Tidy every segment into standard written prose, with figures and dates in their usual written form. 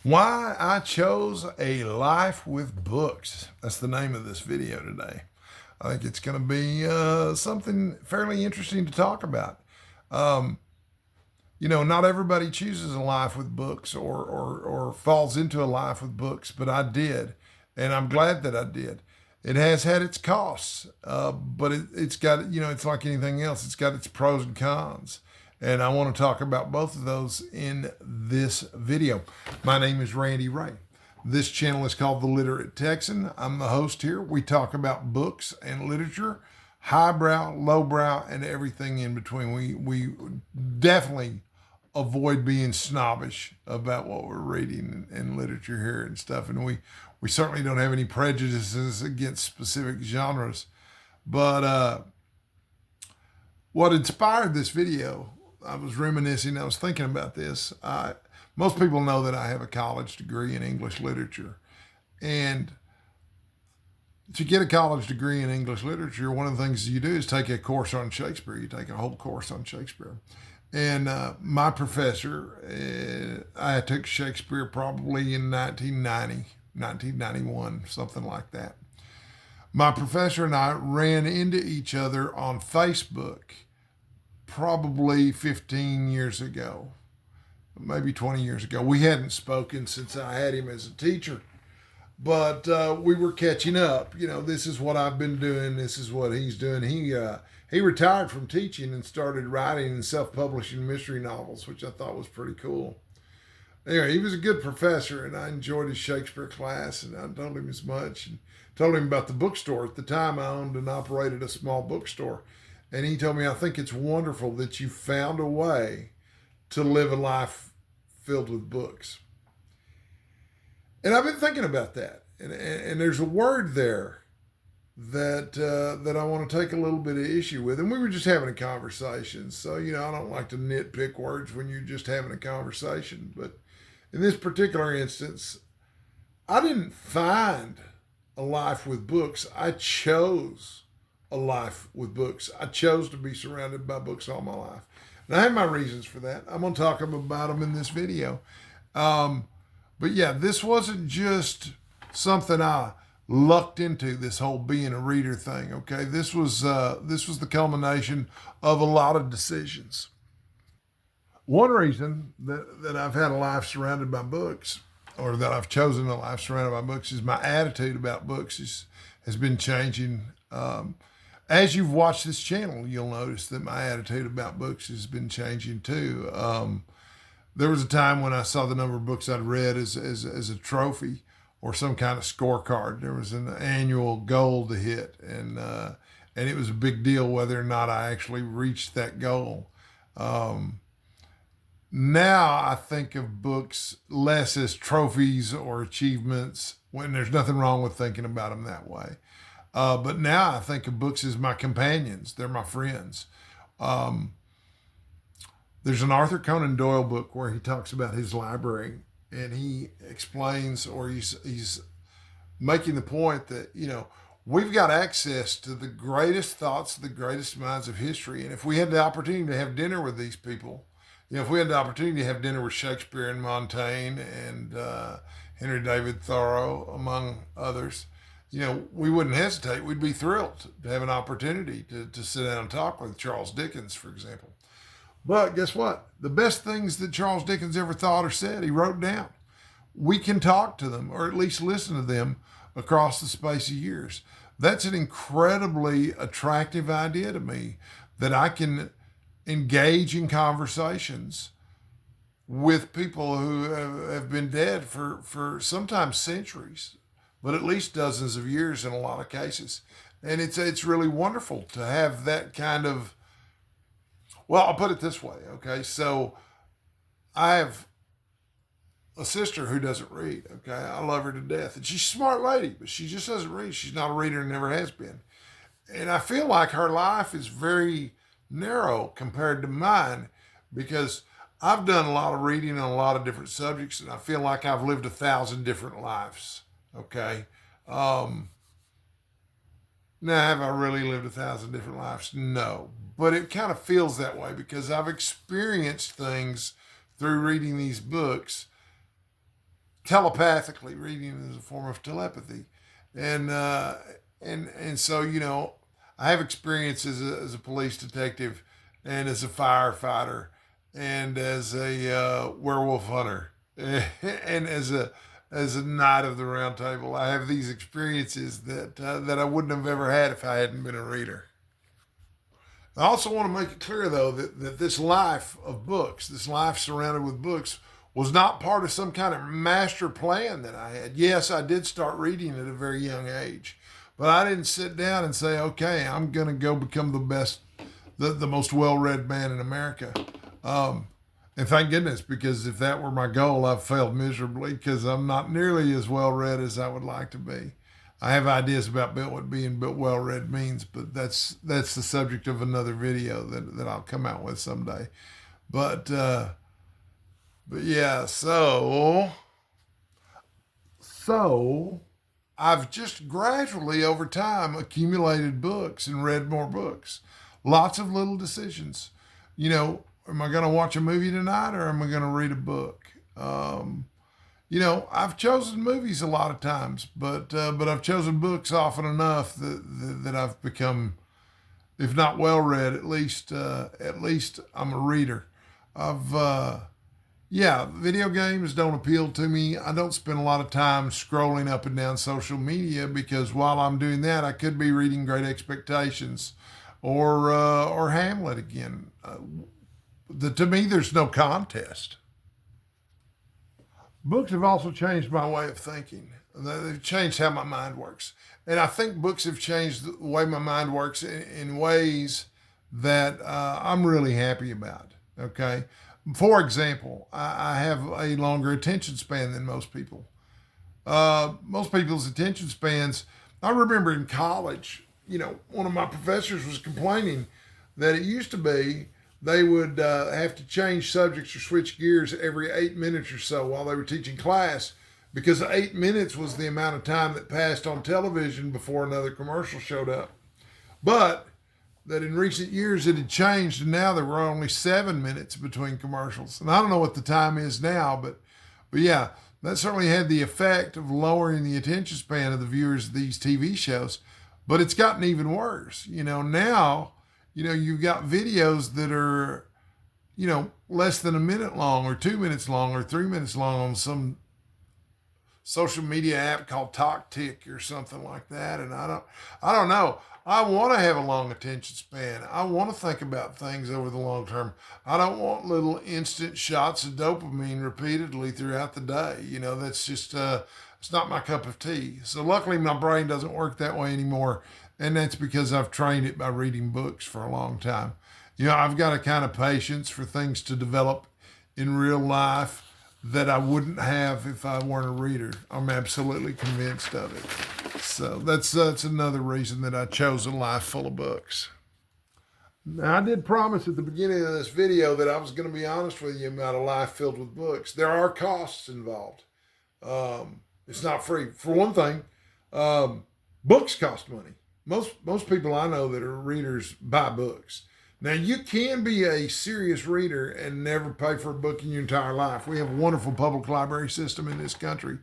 Why I chose a life with books. That's the name of this video today. I think it's going to be something fairly interesting to talk about. Um, not everybody chooses a life with books or falls into a life with books, but I did, and I'm glad that I did. It has had its costs, but it's got, it's like anything else. It's got its pros and cons. And I want to talk about both of those in this video. My name is Randy Ray. This channel is called The Literate Texan. I'm the host here. We talk about books and literature, highbrow, lowbrow, and everything in between. We definitely avoid being snobbish about what we're reading in literature here and stuff. And we certainly don't have any prejudices against specific genres. But what inspired this video, I was reminiscing, I was thinking about this. Most people know that I have a college degree in English literature. And to get a college degree in English literature, one of the things you do is take a course on Shakespeare. You take a whole course on Shakespeare. And my professor, I took Shakespeare probably in 1990, 1991, something like that. My professor and I ran into each other on Facebook probably 15 years ago, maybe 20 years ago. We hadn't spoken since I had him as a teacher, but we were catching up. This is what I've been doing. This is what he's doing. He retired from teaching and started writing and self-publishing mystery novels, which I thought was pretty cool. Anyway, he was a good professor, and I enjoyed his Shakespeare class, and I told him as much, and told him about the bookstore. At the time, I owned and operated a small bookstore. And he told me, I think it's wonderful that you found a way to live a life filled with books. And I've been thinking about that. And there's a word there that I want to take a little bit of issue with. And we were just having a conversation. So, I don't like to nitpick words when you're just having a conversation. But in this particular instance, I didn't find a life with books. I chose a life with books. I chose to be surrounded by books all my life. And I have my reasons for that. I'm going to talk about them in this video. But yeah, this wasn't just something I lucked into, this whole being a reader thing. Okay. This was the culmination of a lot of decisions. One reason that I've had a life surrounded by books, or that I've chosen a life surrounded by books, is my attitude about books has been changing. As you've watched this channel, you'll notice that my attitude about books has been changing too. There was a time when I saw the number of books I'd read as a trophy or some kind of scorecard. There was an annual goal to hit, and it was a big deal whether or not I actually reached that goal. Now I think of books less as trophies or achievements, when there's nothing wrong with thinking about them that way. But now I think of books as my companions. They're my friends. There's an Arthur Conan Doyle book where he talks about his library, and he explains, or he's making the point that, we've got access to the greatest thoughts, the greatest minds of history. And if we had the opportunity to have dinner with these people, if we had the opportunity to have dinner with Shakespeare and Montaigne and Henry David Thoreau, among others, we wouldn't hesitate. We'd be thrilled to have an opportunity to sit down and talk with Charles Dickens, for example. But guess what? The best things that Charles Dickens ever thought or said, he wrote down. We can talk to them, or at least listen to them, across the space of years. That's an incredibly attractive idea to me, that I can engage in conversations with people who have been dead for sometimes centuries, but at least dozens of years in a lot of cases. And it's really wonderful to have that kind of, well, I'll put it this way, okay? So I have a sister who doesn't read, okay? I love her to death. And she's a smart lady, but she just doesn't read. She's not a reader and never has been. And I feel like her life is very narrow compared to mine, because I've done a lot of reading on a lot of different subjects, and I feel like I've lived 1,000 different lives. Okay. Now, have I really lived 1,000 different lives? No, but it kind of feels that way because I've experienced things through reading these books telepathically. Reading is a form of telepathy, and so I have experience as a police detective, and as a firefighter, and as a werewolf hunter, and as a knight of the round table. I have these experiences that I wouldn't have ever had if I hadn't been a reader. I also want to make it clear, though, that this life of books, this life surrounded with books, was not part of some kind of master plan that I had. Yes, I did start reading at a very young age, but I didn't sit down and say, okay, I'm going to go become the best, the most well-read man in America. And thank goodness, because if that were my goal, I've failed miserably because I'm not nearly as well-read as I would like to be. I have ideas about what being well-read means, but that's the subject of another video that I'll come out with someday. But yeah, so I've just gradually over time accumulated books and read more books. Lots of little decisions. Am I going to watch a movie tonight or am I going to read a book? I've chosen movies a lot of times, but I've chosen books often enough that I've become, if not well read, at least I'm a reader. Video games don't appeal to me. I don't spend a lot of time scrolling up and down social media because while I'm doing that, I could be reading Great Expectations or Hamlet again. To me, there's no contest. Books have also changed my way of thinking. They've changed how my mind works. And I think books have changed the way my mind works in ways that I'm really happy about. Okay. For example, I have a longer attention span than most people. Most people's attention spans, I remember in college, one of my professors was complaining that it used to be they would have to change subjects or switch gears every 8 minutes or so while they were teaching class because 8 minutes was the amount of time that passed on television before another commercial showed up. But that in recent years it had changed and now there were only 7 minutes between commercials. And I don't know what the time is now, but yeah, that certainly had the effect of lowering the attention span of the viewers of these TV shows. But it's gotten even worse. Now, you've got videos that are, less than a minute long or 2 minutes long or 3 minutes long on some social media app called TalkTick or something like that. And I don't know. I want to have a long attention span. I want to think about things over the long term. I don't want little instant shots of dopamine repeatedly throughout the day. That's just, it's not my cup of tea. So luckily my brain doesn't work that way anymore. And that's because I've trained it by reading books for a long time. I've got a kind of patience for things to develop in real life that I wouldn't have if I weren't a reader. I'm absolutely convinced of it. So that's another reason that I chose a life full of books. Now, I did promise at the beginning of this video that I was going to be honest with you about a life filled with books. There are costs involved. It's not free. For one thing, books cost money. Most people I know that are readers buy books. Now, you can be a serious reader and never pay for a book in your entire life. We have a wonderful public library system in this country.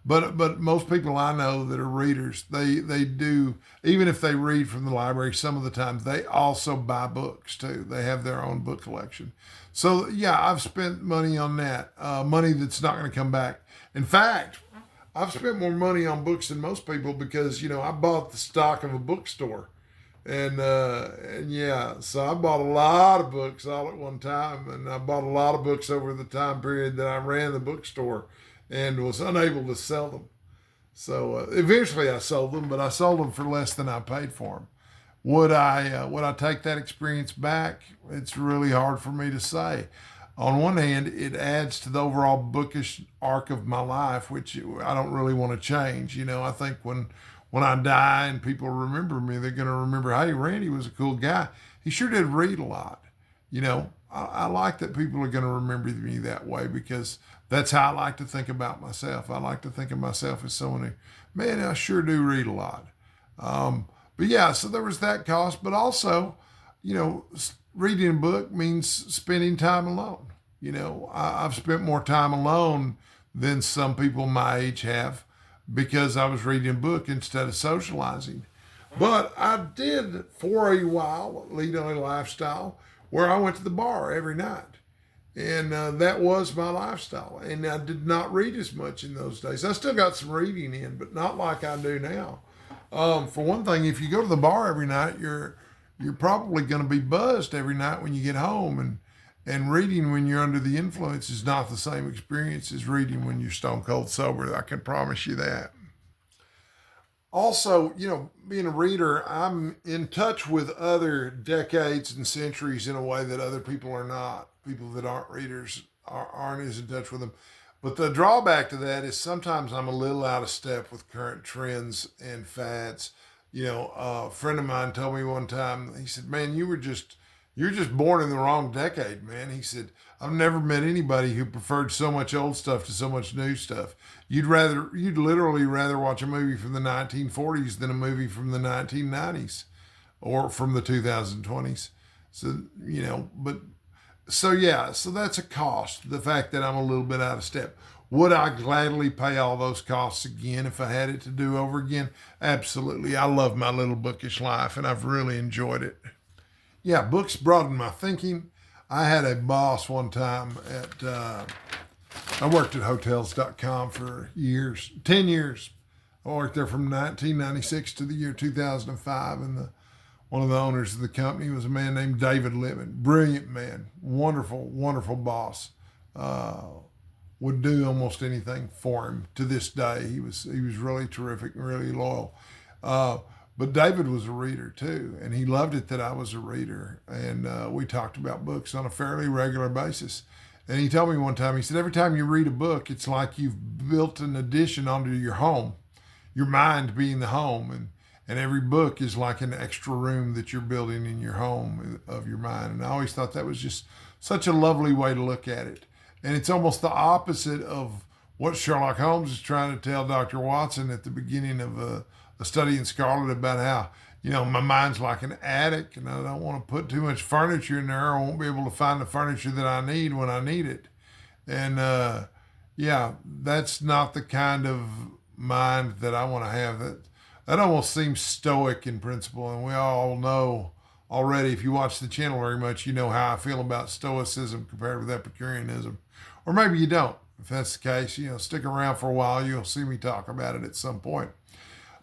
But most people I know that are readers, they do, even if they read from the library, some of the times they also buy books too. They have their own book collection. So, yeah, I've spent money on that, money that's not going to come back. In fact, I've spent more money on books than most people because, I bought the stock of a bookstore. And yeah, so I bought a lot of books all at one time. And I bought a lot of books over the time period that I ran the bookstore and was unable to sell them. So eventually I sold them, but I sold them for less than I paid for them. Would I take that experience back? It's really hard for me to say. On one hand, it adds to the overall bookish arc of my life, which I don't really want to change. I think when I die and people remember me, they're going to remember, hey, Randy was a cool guy. He sure did read a lot. I like that people are going to remember me that way because that's how I like to think about myself. I like to think of myself as someone who, man, I sure do read a lot. But yeah, so there was that cost, but also, reading a book means spending time alone. I've spent more time alone than some people my age have because I was reading a book instead of socializing. But I did, for a while, lead a lifestyle where I went to the bar every night. And that was my lifestyle. And I did not read as much in those days. I still got some reading in, but not like I do now. For one thing, if you go to the bar every night, you're probably going to be buzzed every night when you get home. And reading when you're under the influence is not the same experience as reading when you're stone cold sober. I can promise you that. Also, being a reader, I'm in touch with other decades and centuries in a way that other people are not. People that aren't readers aren't as in touch with them. But the drawback to that is sometimes I'm a little out of step with current trends and fads. A friend of mine told me one time, he said, man, you're just born in the wrong decade, man. He said, I've never met anybody who preferred so much old stuff to so much new stuff. You'd literally rather watch a movie from the 1940s than a movie from the 1990s or from the 2020s. So that's a cost. The fact that I'm a little bit out of step. Would I gladly pay all those costs again if I had it to do over again? Absolutely. I love my little bookish life and I've really enjoyed it. Yeah, books broaden my thinking. I had a boss one time I worked at hotels.com for years, 10 years. I worked there from 1996 to the year 2005. And one of the owners of the company was a man named David Lippman. Brilliant man, wonderful, wonderful boss. Would do almost anything for him to this day. He was really terrific and really loyal. But David was a reader too, and he loved it that I was a reader. And we talked about books on a fairly regular basis. And he told me one time, he said, every time you read a book, it's like you've built an addition onto your home, your mind being the home. And every book is like an extra room that you're building in your home of your mind. And I always thought that was just such a lovely way to look at it. And it's almost the opposite of what Sherlock Holmes is trying to tell Dr. Watson at the beginning of a Study in Scarlet about how, my mind's like an attic and I don't want to put too much furniture in there. I won't be able to find the furniture that I need when I need it. And that's not the kind of mind that I want to have. That almost seems stoic in principle. And we all know already, if you watch the channel very much, you know how I feel about stoicism compared with Epicureanism. Or maybe you don't. If that's the case, stick around for a while. You'll see me talk about it at some point.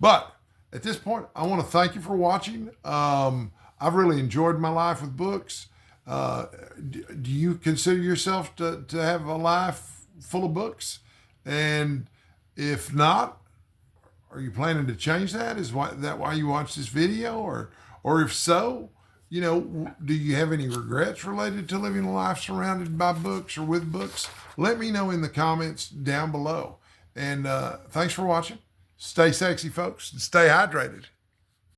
But at this point, I want to thank you for watching. I've really enjoyed my life with books. Do you consider yourself to have a life full of books? And if not, are you planning to change that? Is that why you watch this video? Or if so, do you have any regrets related to living a life surrounded by books or with books? Let me know in the comments down below. And thanks for watching. Stay sexy, folks, and stay hydrated.